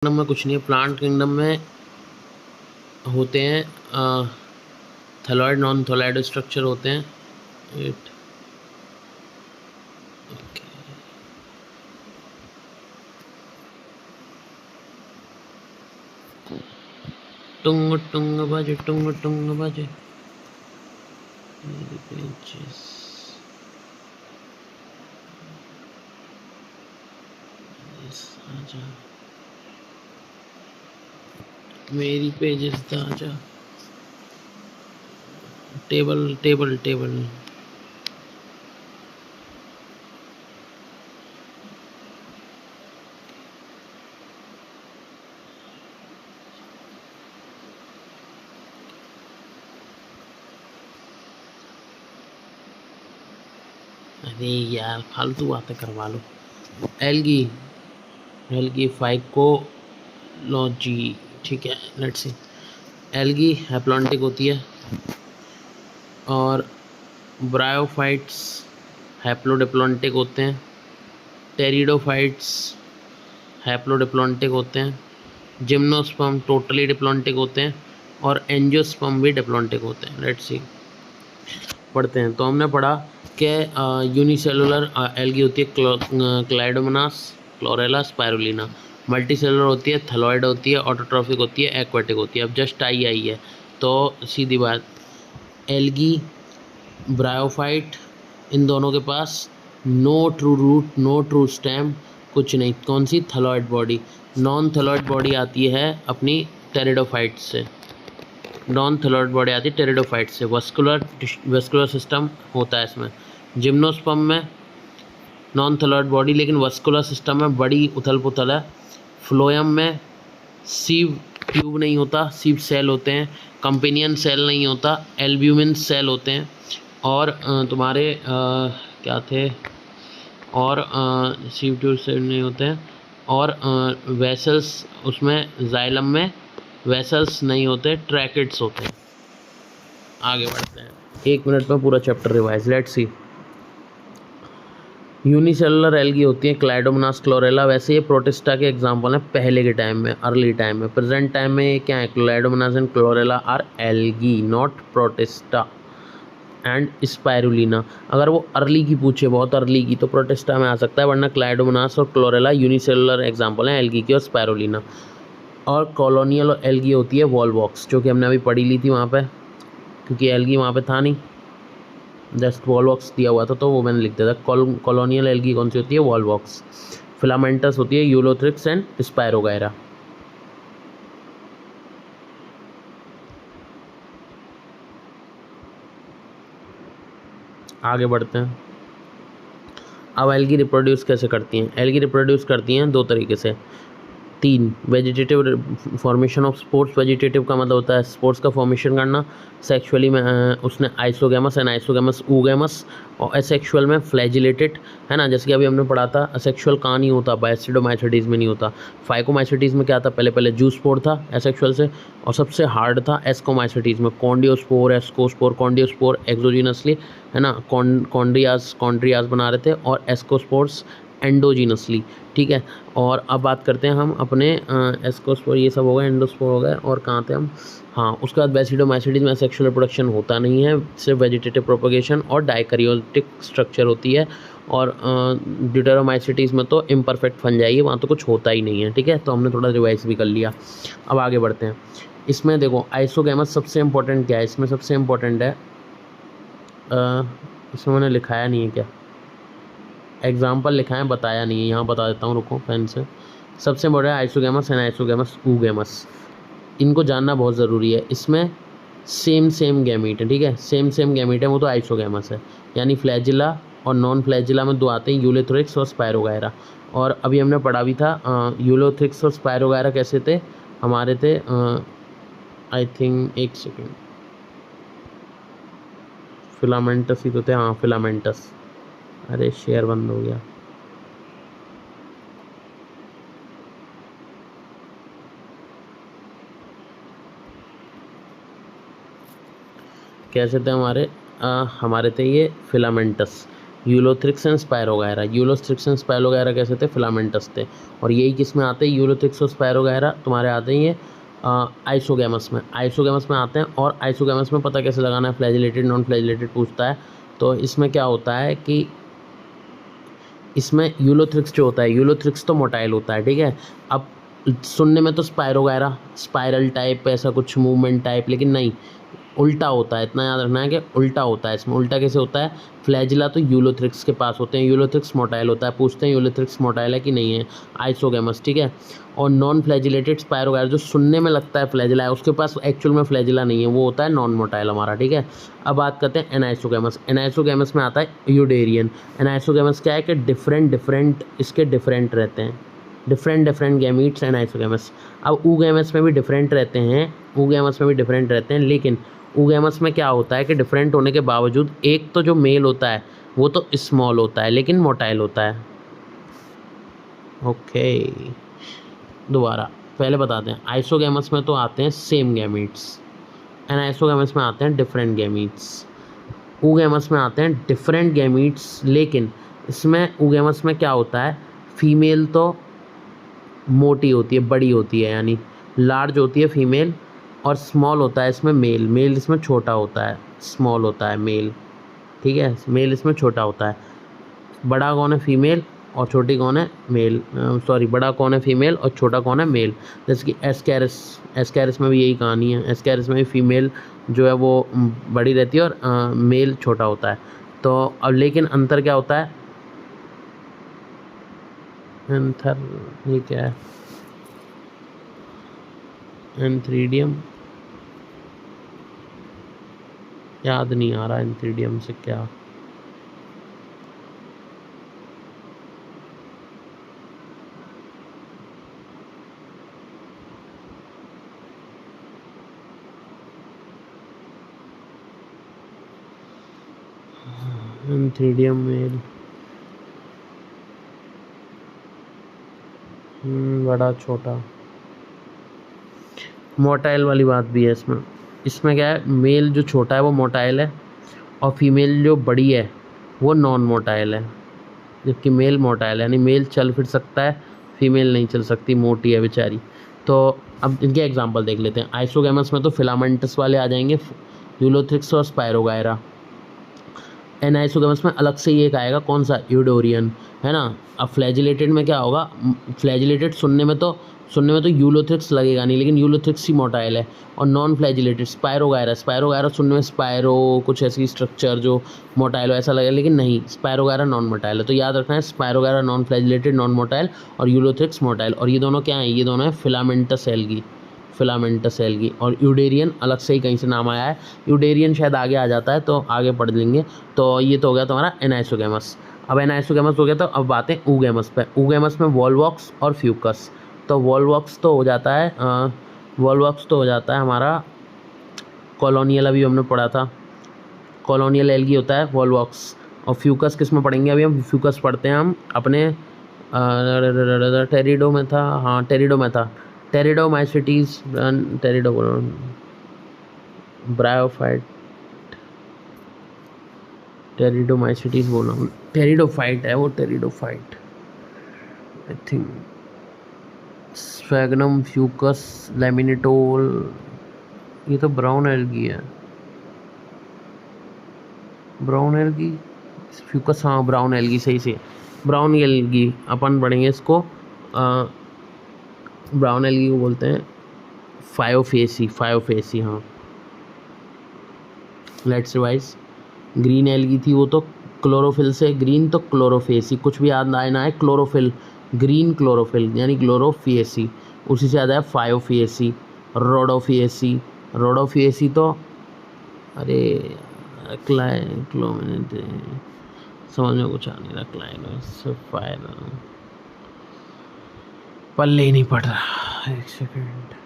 Kingdom में कुछ नहीं है। प्लांट किंगडम में होते हैं थैलॉइड नॉन थैलॉइड स्ट्रक्चर होते हैं। वेट, ओके, टुंग टुंग बजे टुंग टुंग बजे मेरी पेजेस आजा, मेरी पेजेस ताजा। टेबल टेबल टेबल अरे यार फालतू बातें करवा लो। एल्गी एल्गी फाइकोलॉजी, ठीक है, लेट्स सी। एल्गी हैप्लॉन्टिक होती है और ब्रायोफाइट्स हैप्लोडिप्लॉन्टिक होते हैं। टेरिडोफाइट्स हैप्लोडिप्लॉन्टिक होते हैं। जिम्नोस्पर्म टोटली डिप्लॉन्टिक होते हैं और एंजियोस्पर्म भी डिप्लॉन्टिक होते हैं। लेट्स सी, पढ़ते हैं। तो हमने पढ़ा कि यूनिसेलुलर एल्गी होती है क्लाइडोमोनास, क्लोरेला, स्पाइरुलिना। मल्टी सेलुलर होती है, थैलॉइड होती है, ऑटोट्रॉफिक होती है, एक्वाटिक होती है। अब जस्ट आई है तो सीधी बात, एल्गी, ब्रायोफाइट, इन दोनों के पास no true root, no true stem, कुछ नहीं। कौन सी? Thalloid body. Non thalloid body आती है अपनी टेरिडोफाइट से। नॉन थैलॉइड बॉडी आती है टेरिडोफाइट से। वस्कुलर सिस्टम होता है इसमें। जिम्नोस्पर्म में नॉन थैलॉइड बॉडी लेकिन वस्कुलर सिस्टम में बड़ी उथल पुथल है। फ्लोएम में सीव ट्यूब नहीं होता, सीव सेल होते हैं। कंपेनियन सेल नहीं होता, एल्ब्यूमिन सेल होते हैं। और तुम्हारे क्या थे, और सीव ट्यूब सेल नहीं होते हैं। और वेसल्स, उसमें जाइलम में वेसल्स नहीं होते, ट्रैकेट्स होते हैं। आगे बढ़ते हैं, 1 मिनट में पूरा chapter revise. Let's see. Unicellular algae होती है क्लाइडोमोनास, क्लोरेला। वैसे ये प्रोटिस्टा के एग्जांपल हैं पहले के टाइम में, अर्ली टाइम में। प्रेजेंट टाइम में ये क्या है? Chlamydomonas and chlorella are algae, not protista and spirulina. अगर वो अर्ली की पूछे, बहुत अर्ली की, तो प्रोटिस्टा में आ सकता है, वरना क्लाइडोमोनास और क्लोरेला यूनिसेलुलर एग्जांपल हैं एल्गी की और स्पाइरुलिना। और कॉलोनियल एल्गी होती है वॉलवॉक्स, जो कि हमने अभी पढ़ी ली थी वहाँ पे, क्योंकि एल्गी वहाँ पे था नहीं, जस्ट वॉलवॉक्स दिया हुआ था तो वो मैंने लिख दिया था। कॉलोनियल एल्गी कौन सी होती है? वॉलवॉक्स। फिलामेंटस होती है यूलोथ्रिक्स एंड स्पायरोगायरा। आगे बढ़ते हैं। अब एल्गी रिप्रोड्यूस कैसे करती हैं? एल्गी रिप्रोड्यूस करती हैं 2 तरीके से। 3, vegetative formation of spores. Vegetative का मतलब होता है स्पोर्स का फॉर्मेशन करना। सेक्सुअली में उसने आइसोगैमस एंड आइसोगैमस ऊगैमस। और एसेक्सुअल में फ्लैजिलेटेड, है ना, जैसे कि अभी हमने पढ़ा था। असेक्सुअल कहाँ नहीं होता? बायसिडोमाइसिटीज में नहीं होता। फाइकोमाइसिटीज में क्या था? पहले जूस्पोर था एसेक्सुअल से, और सबसे हार्ड था एस्कोमाइसिटीज में कॉन्डियोस्पोर, एस्कोस्पोर। कॉन्डियोस्पोर एक्सोजिनसली, है ना, कॉन्ड्रियाज बना रहे थे, और एस्कोस्पोर्स एंडोजिनसली, ठीक है। और अब बात करते हैं हम अपने एस्कोस्पोर, ये सब हो गए, एंडोस्पोर हो गए, और कहाँ थे हम? हाँ, उसके बाद बेसिडोमाइसिटीज में सेक्सुअल रिप्रोडक्शन होता नहीं है, सिर्फ वेजिटेटिव प्रोपगेशन और डाइकैरियोटिक स्ट्रक्चर होती है। और ड्यूटेरोमाइसिटीज में तो इम्परफेक्ट फंजाई, वहाँ तो कुछ होता ही नहीं है, ठीक है। तो हमने थोड़ा रिवाइज भी कर लिया। अब आगे बढ़ते हैं। इसमें देखो, आइसोगैमस सबसे इम्पोर्टेंट क्या है? इसमें सबसे इम्पोर्टेंट है, इसमें मैंने लिखाया नहीं है क्या, एग्जाम्पल लिखा है, बताया नहीं है, यहाँ बता देता हूँ, रुको पेन से। सबसे इम्पोर्टेंट है आइसोगैमस एंड आइसोगैमस ऊगैमस। इनको जानना बहुत ज़रूरी है। इसमें सेम गैमीट है, ठीक है, सेम गैमीट है, वो तो आइसोगैमस है। यानी फ्लैजिला और नॉन फ्लैजिला में 2 आते हैं, यूलोथ्रिक्स और स्पायरोगायरा। और अभी हमने पढ़ा भी था यूलोथ्रिक्स और स्पायरोगायरा कैसे थे हमारे थे, आई थिंक, 1 सेकेंड, फिलामेंटस ही तो थे, हाँ फिलामेंटस। अरे शेयर बंद हो गया। कैसे थे हमारे? हमारे थे ये filamentous, Ulothrix and spirogyra. Ulothrix and spirogyra कैसे थे? फिलामेंटस थे। और यही किस में आते हैं? यूलोथ्रिक्स और स्पायरोगायरा तुम्हारे आते ही हैं आइसोगैमस में। आइसोगैमस में आते हैं। और आइसोगैमस में पता कैसे लगाना है? फ्लैजिलेटेड नॉन फ्लैजिलेटेड पूछता है। तो इसमें क्या होता है कि इसमें यूलोथ्रिक्स जो होता है, यूलोथ्रिक्स तो मोटाइल होता है, ठीक है। अब सुनने में तो स्पायरोगायरा स्पाइरल टाइप ऐसा कुछ मूवमेंट टाइप, लेकिन नहीं, उल्टा होता है। इतना याद रखना है कि उल्टा होता है। इसमें उल्टा कैसे होता है? फ्लैजिला तो यूलोथ्रिक्स के पास होते हैं, यूलोथ्रिक्स मोटाइल होता है। पूछते हैं यूलोथ्रिक्स मोटाइल है कि नहीं है, आइसोगैमस, ठीक है। और नॉन फ्लैजिलेटेड स्पायरोगायरा जो सुनने में लगता है फ्लैजिला है, उसके पास एक्चुअल में फ्लैजिला नहीं है, वो होता है नॉन मोटाइल हमारा, ठीक है। अब बात करते हैं एनाइसोगैमस। एनाइसोगैमस में आता है यूडेरियन। एनाइसोगैमस क्या है कि डिफरेंट इसके डिफरेंट रहते हैं, डिफरेंट गैमीट्स एनाइसोगैमस। अब ऊगैमस में भी डिफरेंट रहते हैं, ऊगैमस में भी डिफरेंट रहते हैं, लेकिन ऊगैमस में क्या होता है कि डिफरेंट होने के बावजूद एक तो जो मेल होता है वो तो स्मॉल होता है लेकिन मोटाइल होता है। ओके, दोबारा पहले बताते हैं। आइसोगैमस में तो आते हैं सेम गैमीट्स, एनाइसोगैमस में आते हैं डिफरेंट गैमीट्स, ऊगैमस में आते हैं डिफरेंट गैमीट्स। लेकिन इसमें ऊगैमस में क्या होता है? फीमेल तो मोटी होती है, बड़ी होती है, यानी लार्ज होती है फीमेल, और स्मॉल होता है इसमें मेल। मेल इसमें छोटा होता है, स्मॉल होता है मेल, ठीक है। मेल इसमें छोटा होता है। बड़ा कौन है? फीमेल, और छोटी कौन है? मेल। सॉरी, बड़ा कौन है? फीमेल, और छोटा कौन है? मेल। जैसे कि एस्कैरिस, एस्कैरिस में भी यही कहानी है। एस्कैरिस में भी फीमेल जो है वो बड़ी रहती है और मेल छोटा होता है। तो अब लेकिन अंतर क्या होता है? अंतर ये क्या है? एंथ्रीडियम याद नहीं आ रहा, एंथ्रीडियम से क्या? एंथ्रीडियम मेल, बड़ा छोटा, मोटाइल वाली बात भी है इसमें। इसमें क्या है? मेल जो छोटा है वो मोटाइल है, और फीमेल जो बड़ी है वो नॉन मोटाइल है, जबकि मेल मोटाइल है, यानी मेल चल फिर सकता है, फीमेल नहीं चल सकती, मोटी है बेचारी। तो अब इनके एग्जांपल देख लेते हैं। आइसोगैमस में तो फिलामेंटस वाले आ जाएंगे, यूलोथ्रिक्स और स्पायरोगायरा। एनाइसोगैमस में अलग से ही एक आएगा, कौन सा? यूडोरियन, है ना। अब फ्लैजिलेटेड में क्या होगा? फ्लैजिलेटेड सुनने में तो यूलोथ्रिक्स लगेगा नहीं, लेकिन यूलोथ्रिक्स ही मोटाइल है। और नॉन फ्लैजिलेटेड स्पायरोगायरा, स्पायरोगायरा सुनने में स्पायरो कुछ ऐसी स्ट्रक्चर जो मोटाइल हो ऐसा लगेगा, लेकिन नहीं, स्पायरोगायरा नॉन मोटाइल है। तो याद रखना है, spirogyra non flagellated non motile, और यूलोथ्रिक्स मोटाइल। और ये दोनों क्या हैं? ये दोनों हैं फिलामेंटस एल्गी, फिलामेंटस एल्गी। और यूडेरियन अलग से ही कहीं से नाम आया है, यूडेरियन शायद आगे आ जाता है, तो आगे पढ़ लेंगे। तो ये तो हो गया तुम्हारा एनाइसोगैमस। अब एनाइसोगैमस हो गया, तो अब बातें ऊगैमस पे। ऊगैमस में वॉल्वॉक्स और फ्यूकस। तो वॉल्वॉक्स तो हो जाता है हमारा कॉलोनियल, अभी हमने पढ़ा था, कॉलोनियल एल्गी होता है वॉल्वॉक्स। और फ्यूकस किस में पढ़ेंगे? अभी हम फ्यूकस पढ़ते हैं हम अपने टेरिडो में था, हाँ टेरिडो में था, टेरिडोमाइसिटीज, टेरिडो ब्रायोफाइट, टेरिडोमाइसिटीज बोला हूँ, टेरिडोफाइट है वो, pteridophyte I think. Sphagnum, fucus, लैमिनेटोल, ये तो ब्राउन एल्गी है, ब्राउन एल्गी, फ्यूकस, हाँ ब्राउन एल्गी, सही से ब्राउन एल्गी अपन पढ़ेंगे इसको। ब्राउन एल्गी को बोलते हैं फायोफेसी, हाँ। Let's revise. ग्रीन एल्गी थी वो तो क्लोरोफिल से, ग्रीन तो क्लोरोफेसी, कुछ भी याद आए ना आए, क्लोरोफिल, ग्रीन क्लोरोफिल यानी क्लोरोफिएसी, उसी से याद आया फायोफिएसी, रोडोफिएसी, रोडोफिएसी तो अरे क्लोमिनेट, समझ में कुछ आ नहीं रहा, फायर पल्ले ही नहीं पड़ रहा, एक सेकेंड।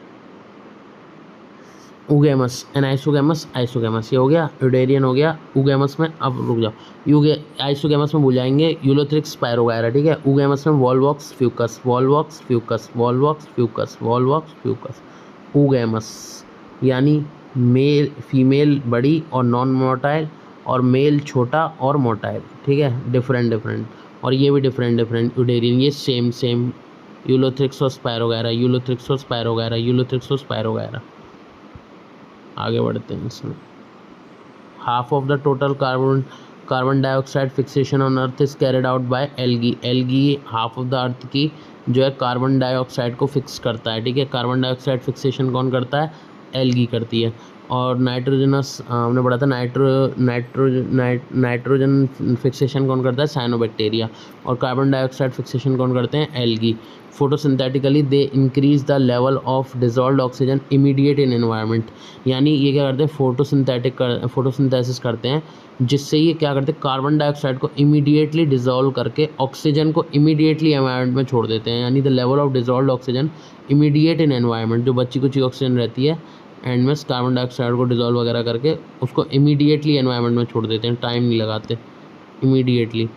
ऊगैमस, एनाइसोगैमस, आइसोगैमस, ये हो गया। यूडेरियन हो गया। ऊगैमस में अब रुक जाओ, आइसोगैमस में भूल जाएंगे यूलोथ्रिक्स स्पायरोगायरा, ठीक है। ऊगैमस में Volvox Fucus, Volvox Fucus, Volvox Fucus, Volvox Fucus. Oogamous यानी मेल फीमेल बड़ी और नॉन मोटाइल, और मेल छोटा और मोटा है, ठीक है, डिफरेंट डिफरेंट, और ये भी डिफरेंट डिफरेंट यूडेरियन, ये सेम सेम, यूलोथ्रिक्स और स्पायरोगैरा, यूलोथ्रिक्स और स्पायरोगैरा, यूलोथ्रिक्स और स्पायरोगैरा। आगे बढ़ते हैं इसमें। Half of the total carbon dioxide fixation on earth is carried out by algae. Algae half of the earth की जो है कार्बन डाइऑक्साइड को फिक्स करता है, ठीक है। कार्बन डाइऑक्साइड फिक्सेशन कौन करता है? एल्गी करती है। और नाइट्रोजनस हमने पढ़ा था, नाइट्रोजन फिक्सेशन कौन करता है? साइनोबैक्टीरिया। और कार्बन डाइऑक्साइड फिक्सेशन कौन करते हैं? Algae. Photosynthetically they increase the level of dissolved oxygen immediate in environment. यानी ये क्या करते हैं? फोटोसिंथेसिस करते हैं, जिससे ये क्या करते हैं? कार्बन डाइऑक्साइड को इमीडिएटली डिजॉल्व करके ऑक्सीजन को इमीडिएटली एनवायरनमेंट में छोड़ देते हैं। यानी the level of dissolved oxygen immediate in environment, जो बची कुछ ऑक्सीजन रहती है एंड में कार्बन डाइऑक्साइड को डिजॉल्व वगैरह करके उसको इमीडिएटली एनवायरनमेंट में छोड़ देते हैं, टाइम नहीं लगाते, immediately.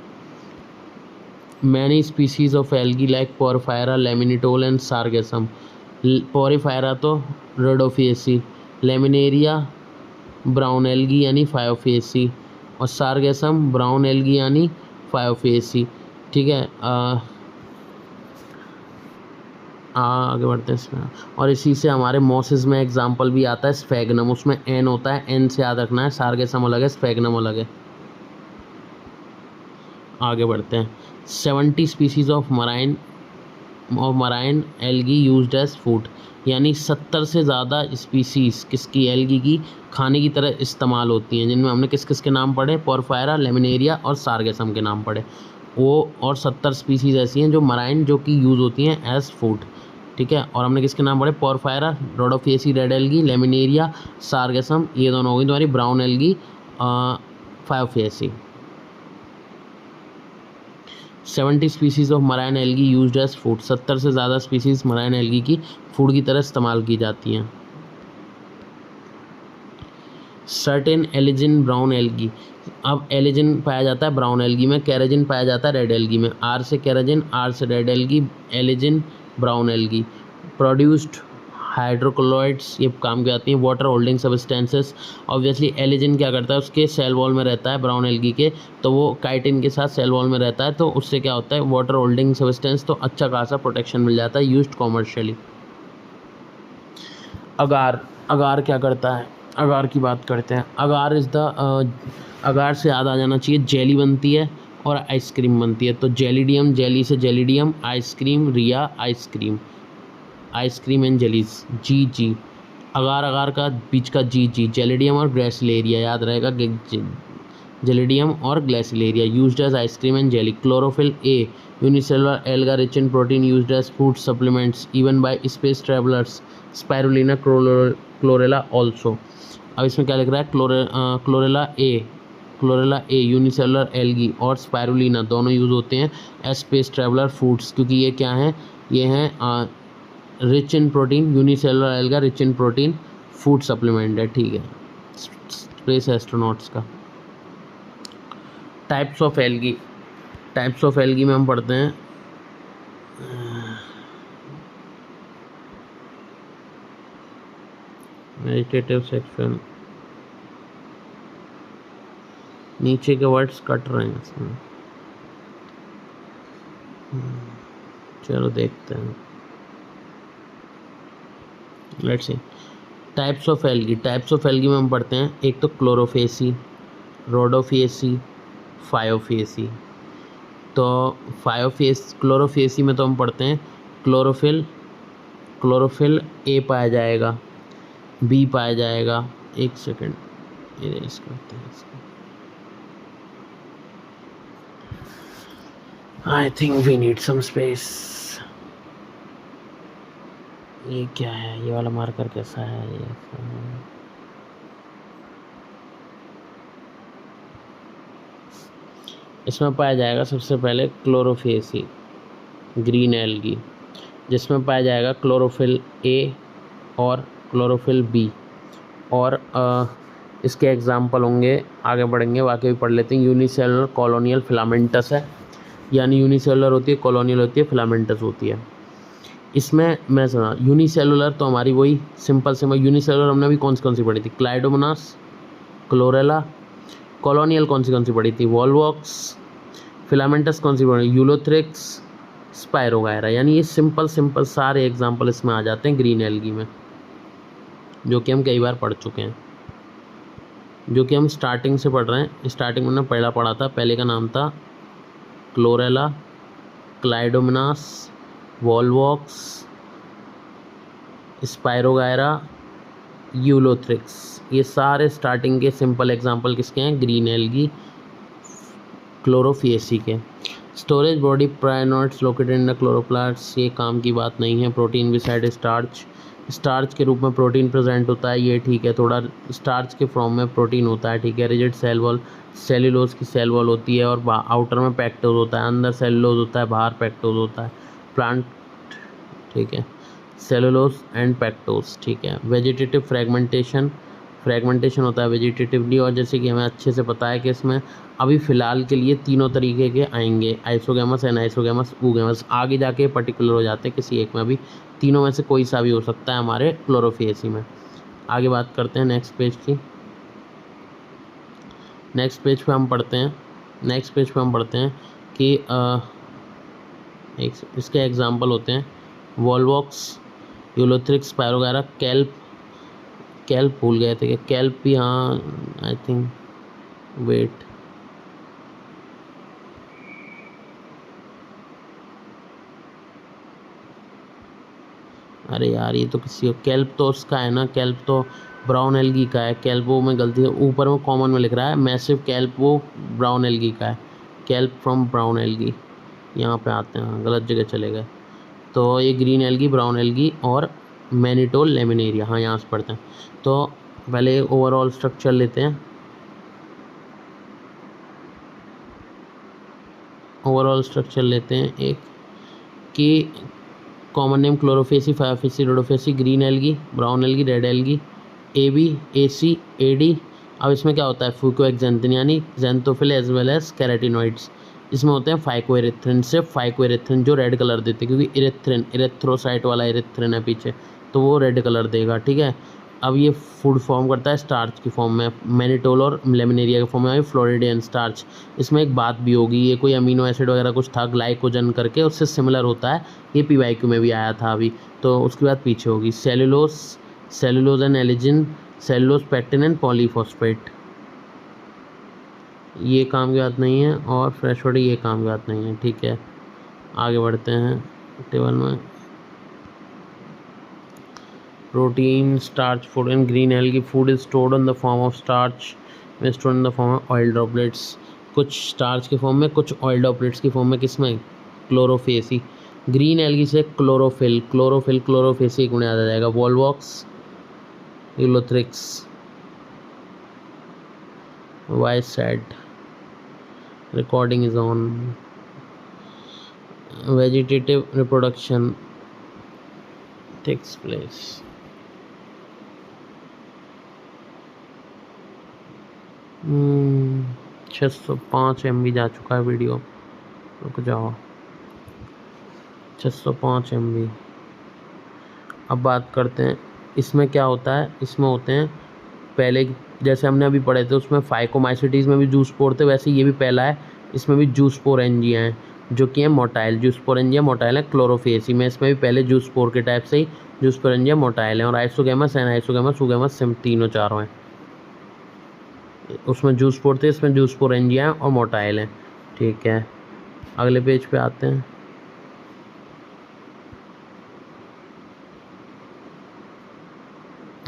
Many species of algae like porphyra, लेमिनिटोल एंड सार्गेसम। पोरफायरा तो रोडोफिएसी, लेमिनेरिया ब्राउन एल्गी यानी फायोफिएसी, और सार्गेसम ब्राउन एल्गी यानी फायोफिएसी, ठीक है। आगे बढ़ते हैं इसमें। और इसी से हमारे मॉसेस में एग्जाम्पल भी आता है स्फेगनम, उसमें एन होता है, एन से याद रखना है, सार्गेसम अलग है, स्फेगनम अलग है। आगे बढ़ते हैं। 70 species of marine algae used as food. यानी 70 से ज़्यादा स्पीसीज़ किसकी? एल्गी की खाने की तरह इस्तेमाल होती हैं, जिनमें हमने किस किस के नाम पढ़े? पोरफायरा, लेमिनेरिया और सार्गेसम के नाम पढ़े वो। और 70 स्पीसीज़ ऐसी हैं जो मराइन जो कि यूज़ होती हैं एज फूड, ठीक है। और हमने किसके नाम पढ़े? Porphyra, rhodophyceae red algae, laminaria, sargassum, ये दोनों हो गई तुम्हारी brown algae, phaeophyceae. 70 species of marine algae used as food. 70 से ज़्यादा स्पीसीज मराइन एल्गी की फूड की तरह इस्तेमाल की जाती हैं। Certain algin brown algae. अब एलिजिन पाया जाता है ब्राउन एल्गी में, कैरेजिन पाया जाता है रेड एल्गी में। आर से कैरेजिन, आर से red algae, algin brown algae. Produced hydrochlorides ये काम की आती हैं। Water holding substances, obviously algin क्या करता है? उसके सेल वॉल में रहता है ब्राउन एल्गी के, तो वो काइटिन के साथ सेल वॉल में रहता है, तो उससे क्या होता है? वाटर होल्डिंग सब्सटेंस, तो अच्छा खासा प्रोटेक्शन मिल जाता है, यूज्ड कॉमर्शियली। अगार क्या करता है? अगार की बात करते हैं। अगार से याद आ जाना चाहिए, जेली बनती है और आइसक्रीम बनती है। तो जेलिडियम, जेली से जेलिडियम, आइसक्रीम, रिया आइसक्रीम, आइसक्रीम एंड जेलीज, जी। अगार का बीच का जी, जेलिडियम और ग्लेसिलेरिया, याद रहेगा, जेलिडियम और gracilaria used as ice cream and jelly. Chlorophyll A, unicellular alga rich in protein used as food supplements even by space travellers, spirulina chlorella also. अब इसमें क्या लिख रहा है? क्लोरेला ए यूनिसेलुलर एल्गी और स्पाइरुलिना दोनों यूज़ होते हैं एज स्पेस ट्रेवलर फूड्स, क्योंकि ये क्या हैं? ये हैं rich in protein, unicellular alga rich in protein food supplement है, ठीक है, स्पेस एस्ट्रोनॉट्स का। टाइप्स ऑफ एल्गी में हम पढ़ते हैं वेजिटेटिव सेक्शन। नीचे के वर्ड्स कट रहे हैं इसमें, चलो देखते हैं। Let's C types of algae में हम पढ़ते हैं, एक तो क्लोरोफेसी, रोडोफिएसी, फायोफिएसी। तो क्लोरोफिएसी में तो हम पढ़ते हैं क्लोरोफिल ए पाया जाएगा, बी पाया जाएगा, एक सेकेंड इरेज करते हैं इसको। I think we need some space. ये क्या है? ये वाला मार्कर कैसा है? ये इसमें पाया जाएगा सबसे पहले क्लोरोफिएसी, ग्रीन एल्गी, जिसमें पाया जाएगा क्लोरोफिल ए और क्लोरोफिल बी। और इसके एग्जाम्पल होंगे, आगे बढ़ेंगे बाकी भी पढ़ लेते हैं। यूनिसेलुलर कॉलोनियल फिलामेंटस है, यानी यूनिसेलुलर होती है, कॉलोनियल होती है, फिलामेंटस होती है। इसमें मैं सुना यूनिसेलुलर तो हमारी वही सिंपल यूनिसेलुलर हमने अभी कौन सी पढ़ी थी? क्लाइडोमोनास, क्लोरेला, कॉलोनियल कौन सी पड़ी थी? वॉलवॉक्स। फिलामेंटस कौन सी पड़ी? Ulothrix, spirogyra. यानी ये सिंपल सारे एग्जाम्पल इसमें आ जाते हैं ग्रीन एल्गी में, जो कि हम कई बार पढ़ चुके हैं, जो कि हम स्टार्टिंग से पढ़ रहे हैं। स्टार्टिंग में हमने पहला पढ़ा था, पहले का नाम था क्लोरेला, क्लाइडोमनास, वॉलवॉक्स, स्पायरोगायरा, यूलोथ्रिक्स। ये सारे स्टार्टिंग के सिंपल एग्जांपल किसके हैं? ग्रीन एल्गी क्लोरोफिएसी के। Storage body pyrenoids located in the chloroplast, ये काम की बात नहीं है। प्रोटीन बिसाइड स्टार्च, स्टार्च के रूप में प्रोटीन प्रेजेंट होता है, ये ठीक है, थोड़ा स्टार्च के फॉर्म में प्रोटीन होता है, ठीक है। रिजिड सेल वॉल, सेल्यूलोज की सेल वॉल होती है और आउटर में पैक्टोज होता है, अंदर सेल्यूलोज होता है, बाहर पैक्टोज होता है। प्लांट, ठीक है, सेलुलोज एंड पैक्टोज, ठीक है। वेजिटेटिव फ्रेगमेंटेशन होता है वेजिटेटिवली, और जैसे कि हमें अच्छे से पता है कि इसमें अभी फ़िलहाल के लिए तीनों तरीके के आएंगे, आइसोगैमस, एनाइसोगैमस, ऊगैमस। आगे जाके पर्टिकुलर हो जाते हैं किसी एक में, अभी तीनों में से कोई सा भी हो सकता है हमारे क्लोरोफिएसी में। आगे बात करते हैं नेक्स्ट पेज की। नेक्स्ट पेज पे हम पढ़ते हैं कि इसके एग्जाम्पल होते हैं वॉलवॉक्स, यूलोथ्रिक्स, स्पायरोगायरा, कैल्प भूल गए थे कि कैल्प भी, हाँ आई थिंक, वेट, अरे यार ये तो किसी कैल्प तो उसका है ना, कैल्प तो ब्राउन एल्गी का है। कैल्प वो में गलती है, ऊपर में कॉमन में लिख रहा है मैसिव कैल्प, वो ब्राउन एल्गी का है। कैल्प फ्रॉम ब्राउन एल्गी, यहाँ पे आते हैं, गलत जगह चले गए। तो ये ग्रीन एल्गी, ब्राउन एल्गी और मैनिटोल लेमिनेरिया, हाँ यहाँ से पढ़ते हैं। तो पहले ओवरऑल स्ट्रक्चर लेते हैं। एक कि common name chlorophyceae, phaeophyceae, rhodophyceae, green algae, brown algae, red algae, AB, AC, AD। अब इसमें क्या होता है? फ्यूकोएक्जेंथिन यानी xanthophyll as well as carotenoids. इसमें होते हैं फाइकोएरिथ्रिन, सिर्फ फाइकोएरिथ्रिन जो रेड कलर देते हैं, क्योंकि इरेथ्रोसाइट वाला इरेथ्रिन है पीछे, तो वो रेड कलर देगा, ठीक है। अब ये फूड फॉर्म करता है स्टार्च की फॉर्म में, मैनिटोल और लेमिनेरिया के फॉर्म में फ्लोरिडियन स्टार्च। इसमें एक बात भी होगी, ये कोई अमीनो एसिड वगैरह कुछ था ग्लाइकोजन करके, उससे सिमिलर होता है, ये PYQ में भी आया था अभी, तो उसके बाद पीछे होगी cellulose and algin, cellulose, pectin and polyphosphate, ये काम की बात नहीं है, और फ्रेश बॉडी ये काम की बात नहीं है, ठीक है। आगे बढ़ते हैं टेबल में। Protein, starch, food and green algae food is stored in the form of starch, stored in the form of oil droplets, कुछ स्टार्च के फॉर्म में, कुछ ऑयल ड्रॉपलेट्स की फॉर्म में, किसमें? क्लोरोफेसी। ग्रीन एल्गी से क्लोरोफेसी गुण याद आ जाएगा। Volvox, ulothrix, why said, recording is on. Vegetative reproduction takes place. Hmm, 605 MB जा चुका है वीडियो, रुक जाओ, 605 MB। अब बात करते हैं इसमें क्या होता है। इसमें होते हैं पहले जैसे हमने अभी पढ़े थे, उसमें फाइकोमाइसिटीज़ में भी जूस पोर थे, वैसे ये भी पहला है, इसमें भी जूस पोरेंजिया हैं, जो कि है मोटाइल। जूस पोरेंजिया मोटाइल है क्लोरोफेसी में, इसमें भी पहले जूस पोर के टाइप से ही जूस पोरेंजिया मोटाइल है। और आइसोगैमस, एनाइसोगैमस, ऊगैमस सिम तीनों चारों हैं। उसमें जूस पोर थे, इसमें जूस पोरेंजिया और मोटाइल हैं, ठीक है। अगले पेज पे आते हैं।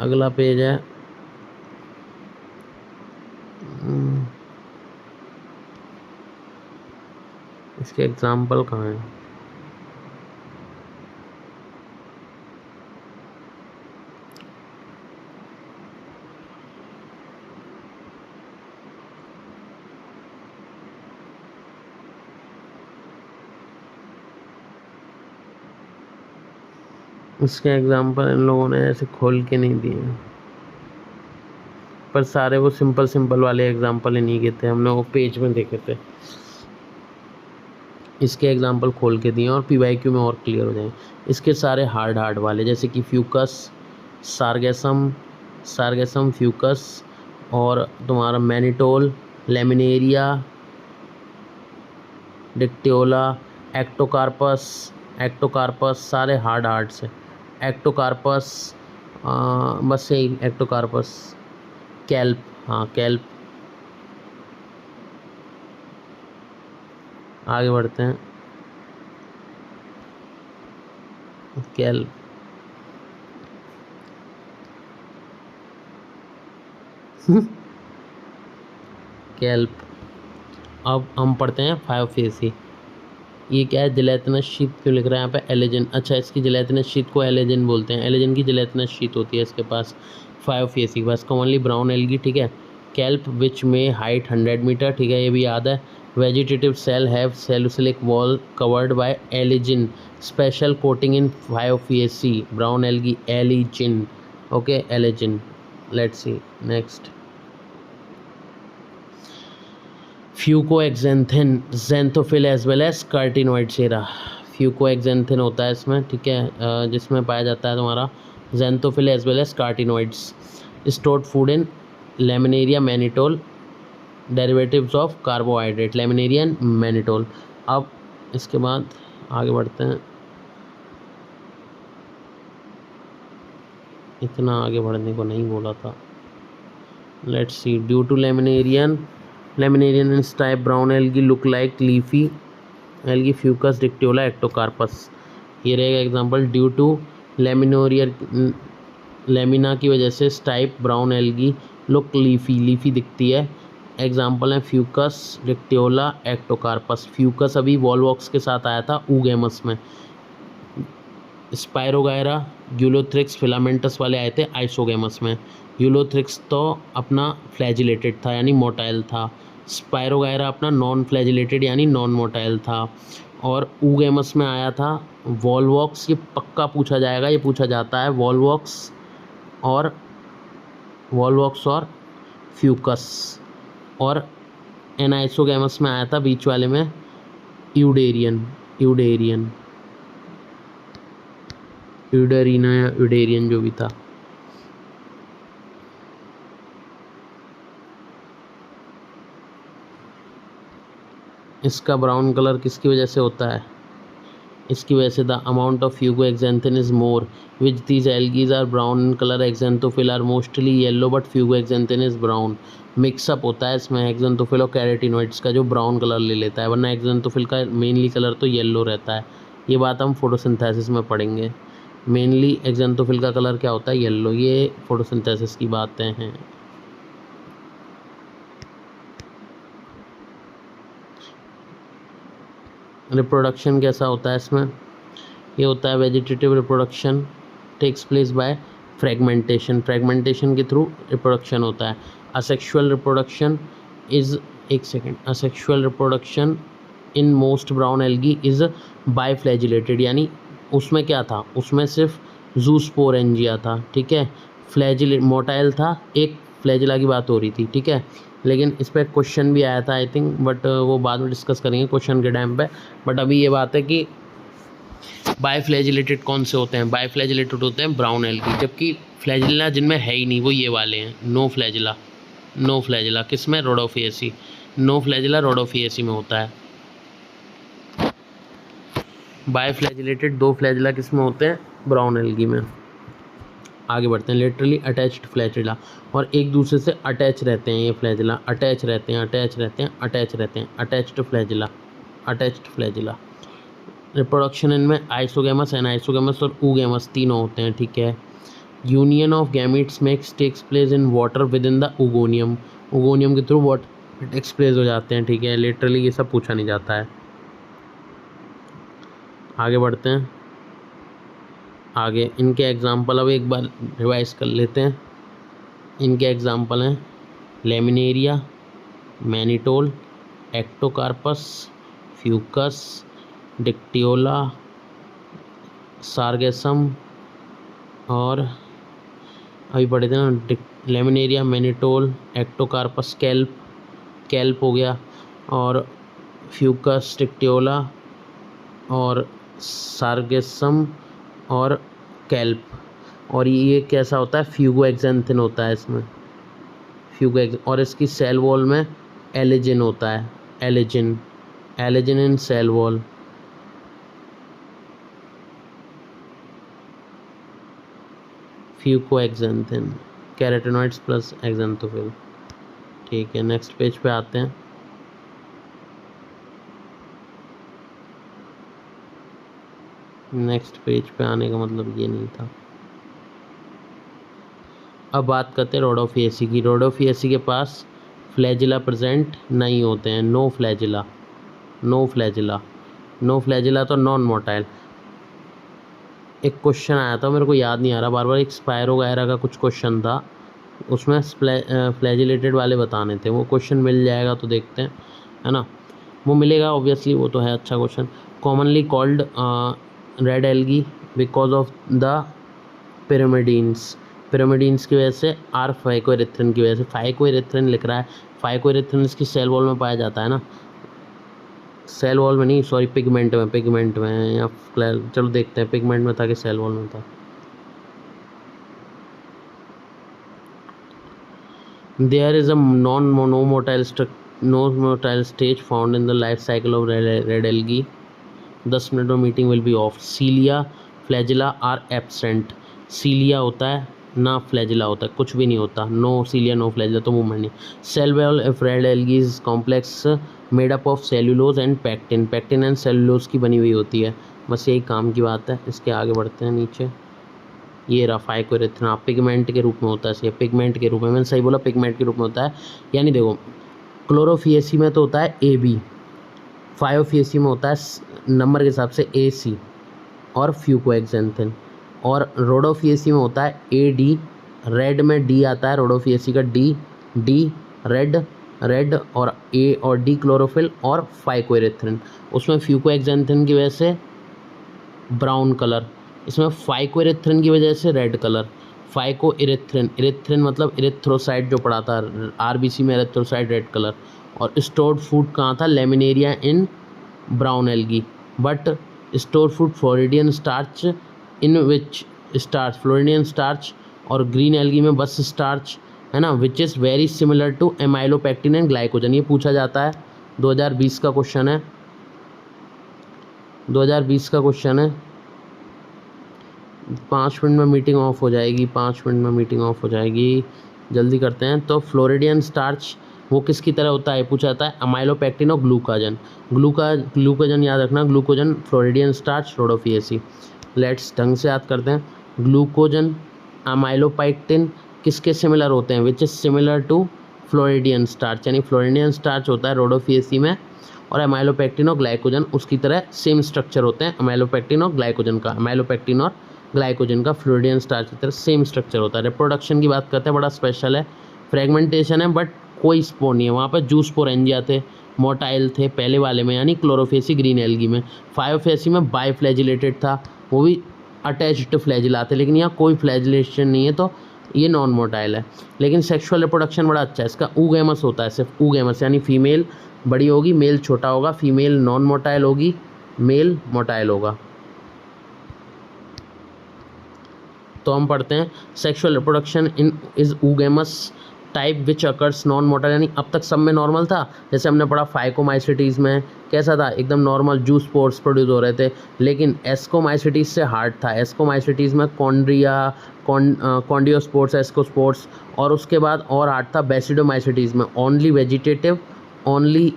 अगला पेज है इसके एग्जाम्पल कहाँ हैं? इसके एग्जाम्पल इन लोगों ने ऐसे खोल के नहीं दिए, पर सारे वो सिंपल वाले एग्जाम्पल ही नहीं थे, हमने वो पेज में देखे थे। इसके एग्जाम्पल खोल के दिए और PYQ में और क्लियर हो जाए। इसके सारे हार्ड वाले, जैसे कि फ्यूकस, सार्गेसम फ्यूकस, और तुम्हारा मैनिटोल, लेमिनेरिया, डिक्टियोला, एक्टोकार्पस, एक्टोकार्पस सारे हार्ड से, एक्टोकार्पस, बस यही एक्टोकार्पस, कैल्प, हाँ कैल्प। आगे बढ़ते हैं, कैल्प, कैल्प। अब हम पढ़ते हैं 5 फेसी। ये क्या है, जिलेटिनस शीट क्यों लिख रहा है यहाँ पे, एलेजन। अच्छा, इसकी जिलेटिनस शीट को एलेजन बोलते हैं, एलेजन की जिलेटिनस शीट होती है इसके पास 5 फेसी के पास। कॉमनली ब्राउन एल्गी, ठीक है। कैल्प विच में हाइट 100 मीटर, ठीक है, ये भी याद है। Vegetative cell have cellulosic wall covered by algin, special coating in 5 फेसी brown algae, algin, okay, algin. Let's see next. Fucoxanthin, xanthophyll as well as carotenoids are. Fucoxanthin होता है इसमें, ठीक है, जिसमें पाया जाता है तुम्हारा xanthophyll as well as carotenoids. Stored food in laminaria mannitol, derivatives of carbohydrate, laminaria and mannitol. अब इसके बाद आगे बढ़ते हैं, इतना आगे बढ़ने को नहीं बोला था। Let's see, due to laminarian type brown algae look like leafy algae, fucus, dictyota, ectocarpus. ये रहेगा एग्जांपल, ड्यू टू लेमिना की वजह से stipe brown algae look leafy दिखती है। एग्जांपल है फ्यूकस, डिक्टियोला, एक्टोकार्पस। फ्यूकस अभी वॉलवॉक्स के साथ आया था ऊगेमस में। स्पायरोगायरा, यूलोथ्रिक्स फिलामेंटस वाले आए थे आइसोगेमस में। यूलोथ्रिक्स तो अपना फ्लैजिलेटेड था यानी मोटाइल था, स्पायरोगायरा अपना नॉन फ्लैजिलेटेड यानी नॉन मोटाइल था। और ऊगेमस में आया था वॉलवॉक्स। ये पक्का पूछा जाएगा, ये पूछा जाता है वॉलवॉक्स और फ्यूकस। और एनाइसोगेमस में आया था बीच वाले में यूडेरियन, यूडरीना या यूडेरियन जो भी था। इसका ब्राउन कलर किसकी वजह से होता है, इसकी वजह से the amount of fucoxanthin is more which these algaes are brown in colour, xanthophyll are mostly yellow but fucoxanthin is brown. Mix up होता है इसमें एक्जेंथोफिल और कैरोटीनॉइड्स का जो ब्राउन कलर ले लेता है, वरना एक्जेंथोफिल का मेनली कलर तो येलो रहता है। ये बात हम फोटोसिंथेसिस में पढ़ेंगे। मेनली एक्जेंथोफिल का कलर क्या होता है, येलो। ये फोटोसिंथेसिस की बातें हैं। रिप्रोडक्शन कैसा होता है इसमें, ये होता है vegetative reproduction takes place by fragmentation, fragmentation के थ्रू रिप्रोडक्शन होता है। असेक्सुअल रिप्रोडक्शन इज, एक second, asexual reproduction in most brown algae is biflagellated, यानी उसमें क्या था, उसमें सिर्फ जूस्पोरेंजिया था, ठीक है। फ्लैजिलेट मोटाइल था, एक फ्लैजिला की बात हो रही थी, ठीक है। लेकिन इस पर क्वेश्चन भी आया था आई थिंक, बट वो बाद में डिस्कस करेंगे क्वेश्चन के टाइम पे। बट अभी ये बात है कि बायफ्लैजिलेटेड कौन से होते हैं, बायफ्लैजिलेटेड होते हैं ब्राउन एल्गी, जबकि फ्लैजिला जिनमें है ही नहीं वो ये वाले हैं, नो फ्लैजिला किस में, रोडोफिएसी, नो फ्लैजिला रोडोफिएसी में होता है। बायफ्लैजिलेटेड 2 फ्लैजिला किस में होते हैं, ब्राउन एल्गी में। आगे बढ़ते हैं, लेटरली अटैच्ड फ्लैजिला, और एक दूसरे से अटैच रहते हैं ये फ्लैजिला, अटैच्ड फ्लैजिला। रिप्रोडक्शन इनमें आइसोगेमस, एनाइसोगेमस और ऊगेमस तीनों होते हैं, ठीक है। Union of gametes makes takes place in water within the oogonium, oogonium के थ्रू वाटर टेक्स प्लेस हो जाते हैं, ठीक है। लिटरली ये सब पूछा नहीं जाता है। आगे बढ़ते हैं, आगे इनके एग्जाम्पल अब एक बार रिवाइज कर लेते हैं। इनके एग्जाम्पल हैं laminaria, mannitol, ectocarpus, fucus, dictyota, sargassum, और अभी पढ़े थे ना, लेमिनेरिया, मैनिटोल, एक्टोकार्पस, कैल्प हो गया, और फ्यूकस, डिक्टियोला, और सार्गेसम, और कैल्प। और ये कैसा होता है, फ्यूकोएक्जेंथिन होता है इसमें, और इसकी सेल वॉल में एलिजिन होता है, algin, algin in cell wall. Fucoxanthin, carotenoids plus xanthophyll. ठीक है, नेक्स्ट पेज पे आते हैं। नेक्स्ट पेज पे आने का मतलब ये नहीं था। अब बात करते हैं रोडोफिएसी की। रोडोफिएसी के पास फ्लैजिला प्रेजेंट नहीं होते हैं, no flagella, no flagella, no flagella तो नॉन मोटाइल। एक क्वेश्चन आया था, मेरे को याद नहीं आ रहा, बार बार एक स्पायरो वगैरह का कुछ क्वेश्चन था, उसमें फ्लैजिलेटेड वाले बताने थे। वो क्वेश्चन मिल जाएगा तो देखते हैं, है ना, वो मिलेगा ऑब्वियसली, वो तो है अच्छा question. Commonly called red algae because of the pyrimidines, pyrimidines की वजह से, आर फाइकोएरिथ्रिन की वजह से। फाइकोएरिथ्रिन लिख रहा है, फाइकोएरिथ्रिन इसकी सेल वॉल में पाया जाता है ना, सेल वॉल में नहीं, सॉरी पिगमेंट में, पिगमेंट में, या चलो देखते हैं, पिगमेंट में था कि सेल वॉल में था। There is a non-motile stage found in the life cycle of red algae. 10 minute में meeting will be off. Cilia flagella are absent. Cilia होता है ना फ्लैजिला होता है, कुछ भी नहीं होता, नो सीलिया नो फ्लैजिला, तो मूवमेंट नहीं। Cell wall of red algae is complex made up of cellulose and pectin, pectin and cellulose की बनी हुई होती है। बस यही काम की बात है। इसके आगे बढ़ते हैं नीचे। ये रहा फाइकोएरिथ्रिन, पिगमेंट के रूप में होता है, इसलिए पिगमेंट के रूप में, मैंने सही बोला, पिगमेंट के रूप में होता है। यानी देखो, क्लोरोफिएसी में तो होता है ए बी, फायोफिएसी में होता है नंबर के हिसाब से ए सी और फ्यूकोएक्सेंथिन, और रोडोफिएसी में होता है ए डी, रेड में डी आता है, रोडोफिएसी का डी, डी रेड, रेड और ए और डी क्लोरोफिल और फाइकोएरिथ्रिन। उसमें फ्यूकोएक्सेंथिन की वजह से ब्राउन कलर, इसमें फाइकोएरिथ्रिन की वजह से रेड कलर। फाइकोएरिथ्रिन, इरिथ्रिन मतलब इरिथ्रोसाइट जो पड़ा था आरबीसी में, इरिथ्रोसाइट रेड कलर। और स्टोर्ड फूड कहाँ था, laminaria in brown algae, but store food floridean starch in which starch, floridean starch, और ग्रीन एल्गी में बस स्टार्च, है ना, which is very similar to amylopectin and glycogen. ये पूछा जाता है, 2020 का क्वेश्चन है, 2020 का क्वेश्चन है। 5 मिनट में मीटिंग ऑफ हो जाएगी, 5 मिनट में मीटिंग ऑफ हो जाएगी, जल्दी करते हैं। तो फ्लोरिडियन स्टार्च वो किसकी तरह होता है, पूछा जाता है, अमाइलोपेक्टिन और ग्लूकाजन। ग्लूकोजन याद रखना, ग्लूकोजन फ्लोरिडियन स्टार्च, रोडोफिएसी। लेट्स ढंग से याद करते हैं। ग्लूकोजन अमाइलोपेक्टिन किसके सिमिलर होते हैं, which is similar to floridean starch, यानी फ्लोरिडियन स्टार्च होता है रोडोफिएसी में, और अमाइलोपेक्टिन और ग्लाइकोजन उसकी तरह सेम स्ट्रक्चर होते हैं, अमाइलोपेक्टिन और ग्लाइकोजन का, अमाइलोपेक्टिन और ग्लाइकोजन का फ्लोरिडियन स्टार्च की तरह सेम स्ट्रक्चर होता है। रिप्रोडक्शन की बात करते हैं, बड़ा स्पेशल है, फ्रेगमेंटेशन है, बट कोई स्पोर नहीं है वहाँ पर। जूस स्पोरेंजिया थे, मोटाइल थे पहले वाले में, यानी क्लोरोफेसी ग्रीन एल्गी में। फायोफेसी में बाईफ्लैजिलेटेड था, वो भी अटैच्ड फ्लैजिला थे, लेकिन यहाँ कोई फ्लैजिलेशन नहीं है, तो ये नॉन मोटाइल है। लेकिन सेक्सुअल रिप्रोडक्शन बड़ा अच्छा है इसका, ऊगैमस होता है, सिर्फ ऊगैमस, यानी फीमेल बड़ी होगी, मेल छोटा होगा, फीमेल नॉन मोटाइल होगी, मेल मोटाइल होगा। तो हम पढ़ते हैं sexual reproduction in is oogamous type which occurs non motile, यानी अब तक सब में नॉर्मल था। जैसे हमने पढ़ा फाइकोमाइसिटीज़ में कैसा था, एकदम नॉर्मल जूस स्पोर्स प्रोड्यूस हो रहे थे, लेकिन एस्कोमाइसिटीज़ से हार्ड था। एस्कोमाइसिटीज़ में कॉन्डियोस्पोर्स, एस्कोस्पोर्स, और उसके बाद और हार्ड था बेसिडोमाइसिटीज़ में, only vegetative, only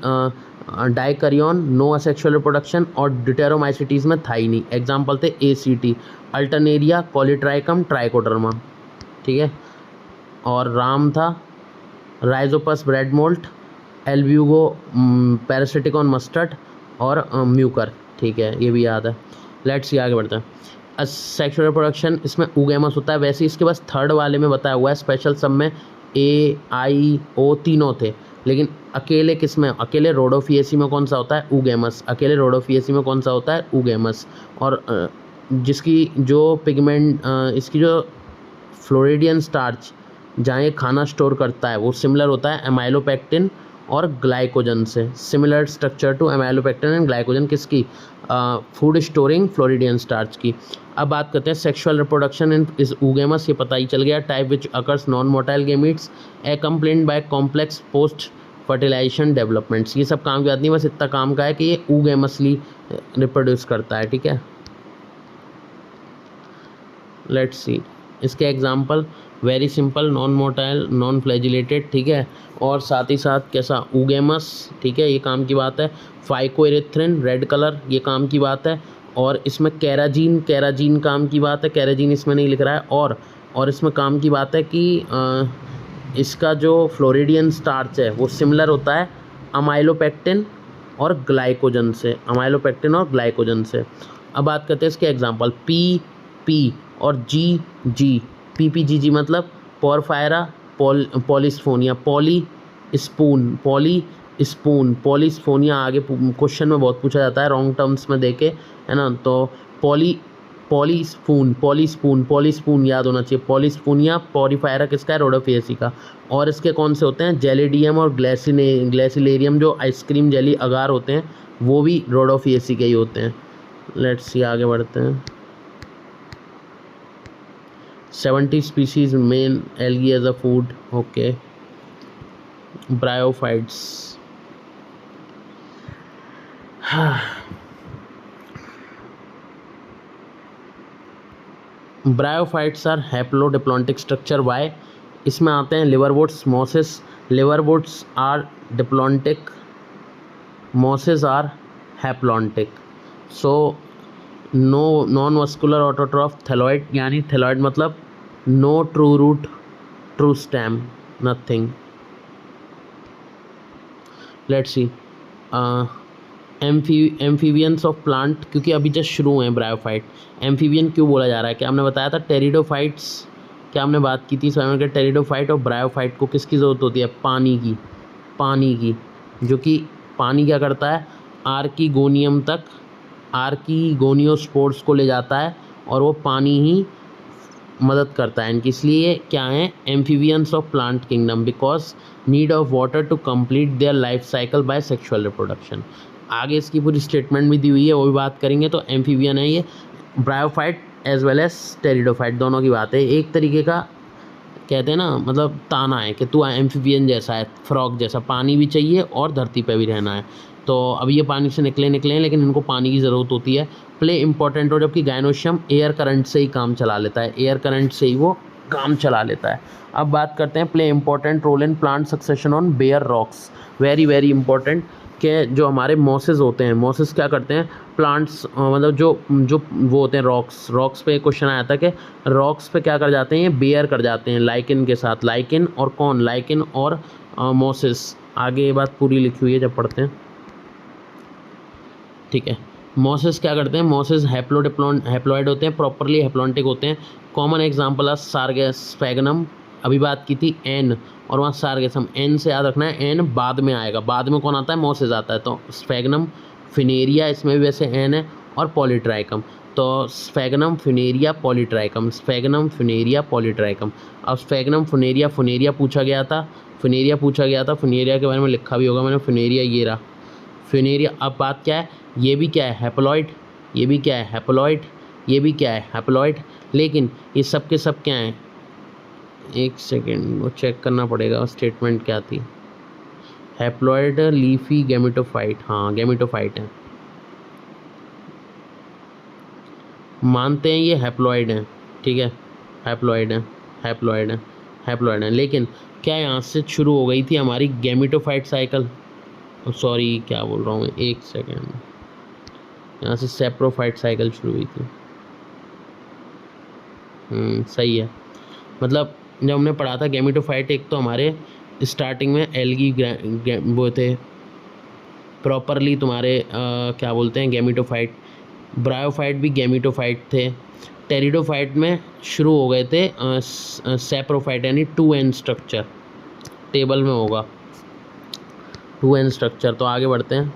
dikaryon, no asexual reproduction, और डिटेरोमाइसिटीज़ में था ही नहीं। एग्जाम्पल थे ACT, अल्टरनेरिया, कॉलीट्राइकम, ट्राइकोडर्मा, ठीक है। और राम था, rhizopus bread mould, albugo parasitic on mustard, और म्यूकर, ठीक है, ये भी याद है। लेट्स सी आगे बढ़ते हैं। सेक्सुअल रिप्रोडक्शन इसमें ऊगैमस होता है, वैसे इसके पास थर्ड वाले में बताया हुआ है, स्पेशल सब में A, I, O तीनों थे, लेकिन अकेले किस में, अकेले रोडोफिएसी में कौन सा होता है, ऊगैमस, अकेले रोडोफिएसी में कौन सा होता है, ऊगैमस। और जिसकी जो पिगमेंट, इसकी जो फ्लोरिडियन स्टार्च जहाँ ये खाना स्टोर करता है, वो सिमिलर होता है एमाइलोपेक्टिन और ग्लाइकोजन से, similar structure to amylopectin and glycogen, किसकी, फूड स्टोरिंग फ्लोरिडियन स्टार्च की। अब बात करते हैं सेक्सुअल रिप्रोडक्शन इन इस ऊगैमस, ये पता ही चल गया, type which occurs non motile gametes accompanied by complex post fertilisation, developments, ये सब काम की बात नहीं, बस इतना काम का है कि ये oogamously रिप्रोड्यूस करता है, ठीक है। लेट्स सी इसके example, very simple, non motile, non flagellated, ठीक है, और साथ ही साथ कैसा, oogamous, ठीक है, ये काम की बात है। फाइकोएरिथ्रिन, रेड कलर, ये काम की बात है। और इसमें कैराजीन, कैराजीन काम की बात है, कैराजीन इसमें नहीं लिख रहा है। और इसमें काम की बात है कि इसका जो फ्लोरिडियन स्टार्च है वो सिमिलर होता है अमाइलोपेक्टिन और ग्लाइकोजन से, अमाइलोपेक्टिन और ग्लाइकोजन से। अब बात करते हैं इसके एग्जांपल, पी और जी, PPGG मतलब पोरफायरा, पॉलिस्फोनिया, पॉलिस्फोनिया आगे क्वेश्चन में बहुत पूछा जाता है रॉन्ग टर्म्स में देके, है ना। तो पॉलीस्पून याद होना चाहिए। पॉलिस्फोनिया पोरफायरा किसका है, रोडोफेसी का। और इसके कौन से होते हैं, जेलिडियम और ग्लेसिलेरियम, जो आइसक्रीम जेली अगार होते हैं वो भी रोडोफेसी के ही होते हैं। लेट्स सी आगे बढ़ते हैं। 70 species main algae as a food, okay. Bryophytes, bryophytes are haplodiplontic structure. Why, इसमें आते हैं liverworts, mosses. Liverworts are diplontic, mosses are haplontic. So no non vascular autotroph thalloid, यानी थैलॉइड मतलब no true root, true stem, nothing. Let's see amphibians of plant, क्योंकि अभी just शुरू हुए हैं ब्रायोफाइट। एम्फीबियन क्यों बोला जा रहा है, क्या हमने बताया था टेरिडोफाइट्स, क्या हमने बात की थी इसमें कि टेरिडोफाइट और ब्रायोफाइट को किसकी ज़रूरत होती है, पानी की, जो कि पानी क्या करता है, आर्कीगोनियम तक, आर्कीगोनियोस्पोर्स को ले जाता है और वो पानी ही मदद करता है इनकी। इसलिए क्या है, amphibians of plant kingdom, because need of water to complete their life cycle by sexual reproduction. आगे इसकी पूरी स्टेटमेंट भी दी हुई है, वो भी बात करेंगे। तो एम्फीबियन है ये, bryophyte as well as pteridophyte, दोनों की बात है। एक तरीके का कहते हैं ना, मतलब ताना है कि तू एम्फीबियन जैसा है, फ्रॉग जैसा, पानी भी चाहिए और धरती पे भी रहना है। तो अभी ये पानी से निकले हैं, लेकिन इनको पानी की ज़रूरत होती है। प्ले इंपॉर्टेंट रोल, जबकि गायनोशियम एयर करंट से ही काम चला लेता है, एयर करंट से ही वो काम चला लेता है। अब बात करते हैं play important role in plant succession on bare rocks, very very important, के जो हमारे मॉसेस होते हैं, मॉसेस क्या करते हैं, प्लांट्स मतलब जो वो होते हैं रॉक्स पे क्वेश्चन आया था कि रॉक्स पे क्या कर जाते हैं, ये बेयर कर जाते हैं लाइकिन के साथ, लाइकिन और कौन, लाइकिन और मॉसेस। आगे ये बात पूरी लिखी हुई है जब पढ़ते हैं, ठीक है। मॉसेस क्या करते हैं, मॉसेस हैप्लॉइड होते हैं, प्रॉपरली हैप्लॉन्टिक होते हैं। कॉमन एग्जांपल है स्फैगनम, अभी बात की थी एन, और वहाँ सार्गेसम, एन से याद रखना है, एन बाद में आएगा, बाद में कौन आता है, मॉसेस आता है। तो स्फैगनम, फिनेरिया, इसमें भी वैसे एन है, और पॉलीट्राइकम। तो sphagnum, Funaria, Polytrichum, sphagnum, Funaria, Polytrichum. अब स्फैगनम, फुनेरिया पूछा गया था, फुनेरिया के बारे में लिखा भी होगा मैंने, फुनेरिया ये रहा फिनेरिया। अब बात क्या है, ये भी क्या है, हैप्लॉइड, ये भी क्या है, हैप्लॉइड, ये भी क्या है, हैप्लॉइड। लेकिन ये सब के सब क्या हैं, एक सेकेंड वो चेक करना पड़ेगा स्टेटमेंट क्या थी। हैप्लॉइड, लीफी, गैमेटोफाइट, हाँ गैमेटोफाइट है, मानते हैं ये हैप्लॉइड हैं, ठीक है, हैप्लॉइड हैं। लेकिन क्या यहाँ से शुरू हो गई थी हमारी गैमेटोफाइट साइकिल, सॉरी क्या बोल रहा हूँ मैं, एक सेकेंड, यहाँ से सेप्रोफाइट साइकिल शुरू हुई थी। सही है, मतलब जब हमने पढ़ा था गैमेटोफाइट, एक तो हमारे स्टार्टिंग में एल्गी वो थे प्रॉपरली तुम्हारे क्या बोलते हैं, गैमेटोफाइट। ब्रायोफाइट भी गैमेटोफाइट थे। टेरिडोफाइट में शुरू हो गए थे सेप्रोफाइट, यानी 2n स्ट्रक्चर, टेबल में होगा 2n स्ट्रक्चर। तो आगे बढ़ते हैं,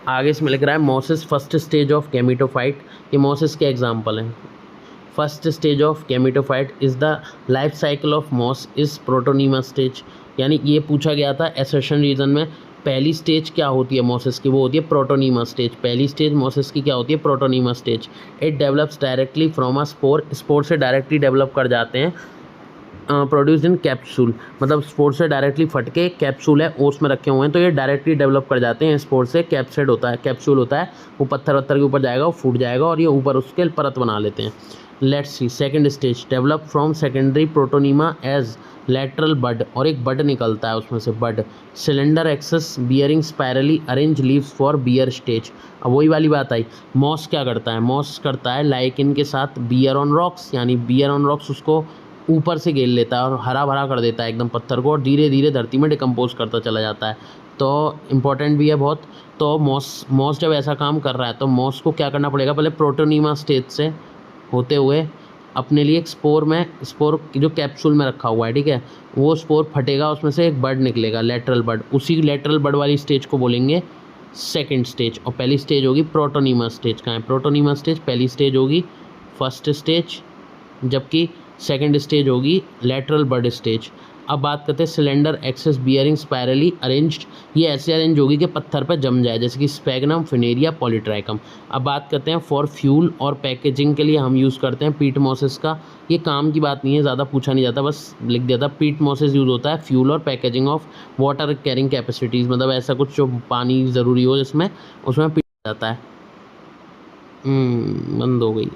आगे इसमें लिख रहा है mosses first stage of gametophyte. ये मॉसेस के एग्जांपल हैं। First stage of gametophyte is the life cycle of moss is protonema stage, यानी ये पूछा गया था एसेशन रीजन में। पहली स्टेज क्या होती है मॉसेस की, वो होती है प्रोटोनीमा स्टेज। पहली स्टेज मॉसेस की क्या होती है, protonema stage. It develops directly from a spore, spore से डायरेक्टली डेवलप कर जाते हैं प्रोड्यूस्ड इन कैप्सूल, मतलब स्पोर से डायरेक्टली फट के कैप्सूल है ओस में रखे हुए हैं, तो ये डायरेक्टली डेवलप कर जाते हैं स्पोर से। कैप्सेड होता है, कैप्सूल होता है, वो पत्थर वत्थर के ऊपर जाएगा, वो फूट जाएगा और ये ऊपर उसके परत बना लेते हैं। Let's see second stage, develop from secondary protonema as lateral bud, और एक बड निकलता है उसमें से, bud cylinder axis bearing spirally arrange leaves for bear stage. अब वही वाली बात आई, मॉस क्या करता है, मॉस करता है लाइकेन के साथ बियर ऑन रॉक्स, यानी बियर ऑन रॉक्स उसको ऊपर से घेर लेता है और हरा भरा कर देता है एकदम पत्थर को, और धीरे धीरे धरती में डिकम्पोज करता चला जाता है। तो इम्पॉर्टेंट भी है बहुत। तो मॉस जब ऐसा काम कर रहा है तो मॉस को क्या करना पड़ेगा, पहले प्रोटोनीमा स्टेज से होते हुए अपने लिए एक स्पोर जो कैप्सूल में रखा हुआ है, ठीक है, वो स्पोर फटेगा, उसमें से एक बड निकलेगा, लेटरल बड। उसी लेटरल बड वाली स्टेज को बोलेंगे सेकंड स्टेज, और पहली स्टेज होगी प्रोटोनीमा स्टेज। कहाँ है प्रोटोनीमा स्टेज, पहली स्टेज होगी फर्स्ट स्टेज, जबकि सेकंड स्टेज होगी लेटरल बड स्टेज। अब बात करते हैं cylinder axis bearing spirally arranged, ये ऐसे अरेंज होगी कि पत्थर पर जम जाए, जैसे कि स्पैगनम, फिनेरिया, पॉलीट्राइकम। अब बात करते हैं फॉर फ्यूल और पैकेजिंग के लिए हम यूज़ करते हैं पीट मोसेस का। ये काम की बात नहीं है, ज़्यादा पूछा नहीं जाता, बस लिख दिया था। पीट मोसेस यूज़ होता है फ्यूल और packaging of water carrying capacities, मतलब ऐसा कुछ जो पानी ज़रूरी हो जिसमें, उसमें पीट जाता है। बंद हो गई।